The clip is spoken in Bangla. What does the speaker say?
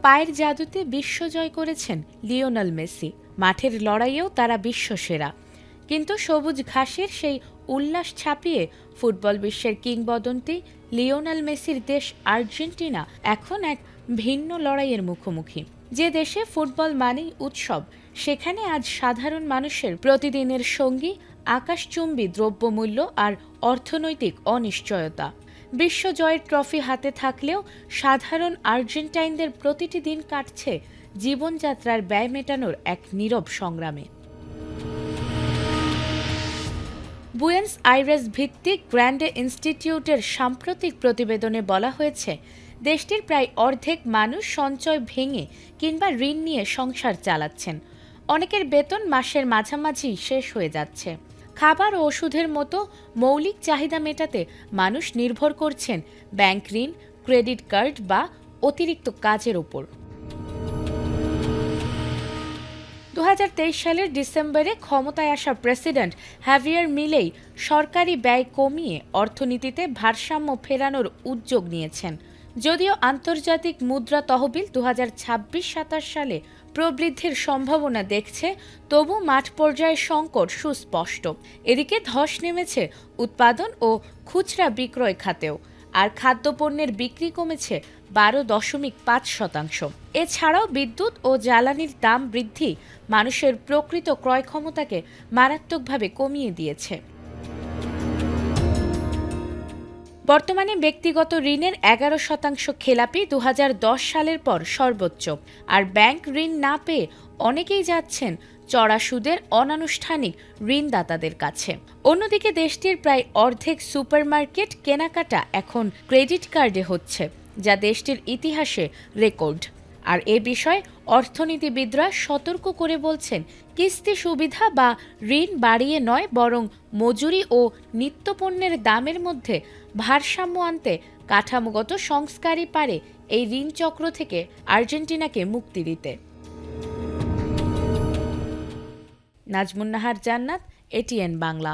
পায়ের জাদুতে বিশ্বজয় করেছেন লিওনেল মেসি। মাঠের লড়াইয়েও তারা বিশ্বসেরা। কিন্তু সবুজ ঘাসের সেই উল্লাস ছাপিয়ে ফুটবল বিশ্বের কিংবদন্তি লিওনেল মেসির দেশ আর্জেন্টিনা এখন এক ভিন্ন লড়াইয়ের মুখোমুখি। যে দেশে ফুটবল মানেই উৎসব, সেখানে আজ সাধারণ মানুষের প্রতিদিনের সঙ্গী আকাশচুম্বী দ্রব্যমূল্য আর অর্থনৈতিক অনিশ্চয়তা। বিশ্বজয়ের ট্রফি হাতে থাকলেও সাধারণ আর্জেন্টাইনদের প্রতিটি দিন কাটছে জীবনযাত্রার ব্যয় মেটানোর এক নীরব সংগ্রামে। বুয়েন্স আইরেস ভিত্তিক গ্র্যান্ডে ইনস্টিটিউটের সাম্প্রতিক প্রতিবেদনে বলা হয়েছে, দেশটির প্রায় অর্ধেক মানুষ সঞ্চয় ভেঙে কিংবা ঋণ নিয়ে সংসার চালাচ্ছেন। অনেকের বেতন মাসের মাঝামাঝি শেষ হয়ে যাচ্ছে। খাবার ও ওষুধের মতো মৌলিক চাহিদা মেটাতে মানুষ নির্ভর করছেন ব্যাংক ঋণ, ক্রেডিট কার্ড বা অতিরিক্ত কাজের ওপর। 2023 সালের ডিসেম্বরে ক্ষমতায় আসা প্রেসিডেন্ট হাভিয়ার মিলেই সরকারি ব্যয় কমিয়ে অর্থনীতিতে ভারসাম্য ফেরানোর উদ্যোগ নিয়েছেন। যদিও আন্তর্জাতিক মুদ্রা তহবিল 2026-27 সালে প্রবৃদ্ধির সম্ভাবনা দেখছে, তবু মাঠ পর্যায়ে সংকট সুস্পষ্ট। এদিকে ধস নেমেছে উৎপাদন ও খুচরা বিক্রয় খাতেও, আর খাদ্যপণ্যের বিক্রি কমেছে 12.5%। এছাড়াও বিদ্যুৎ ও জ্বালানির দাম বৃদ্ধি মানুষের প্রকৃত ক্রয় ক্ষমতাকে মারাত্মকভাবে কমিয়ে দিয়েছে। বর্তমানে ব্যক্তিগত ঋণের 11% খেলাপি 2010 সালের পর সর্বোচ্চ, আর ব্যাংক ঋণ না পেয়ে অনেকেই যাচ্ছেন চড়া সুদের অনানুষ্ঠানিক ঋণদাতাদের কাছে। অন্যদিকে দেশটির প্রায় অর্ধেক সুপারমার্কেট কেনাকাটা এখন ক্রেডিট কার্ডে হচ্ছে, যা দেশটির ইতিহাসে রেকর্ড। আর এ বিষয়ে অর্থনীতিবিদরা সতর্ক করে বলছেন, কিস্তি সুবিধা বা ঋণ বাড়িয়ে নয়, বরং মজুরি ও নিত্যপণ্যের দামের মধ্যে ভারসাম্য আনতে কাঠামোগত সংস্কারই পারে এই ঋণ চক্র থেকে আর্জেন্টিনাকে মুক্তি দিতে। নাজমুন নাহার জান্নাত, এটিএন বাংলা।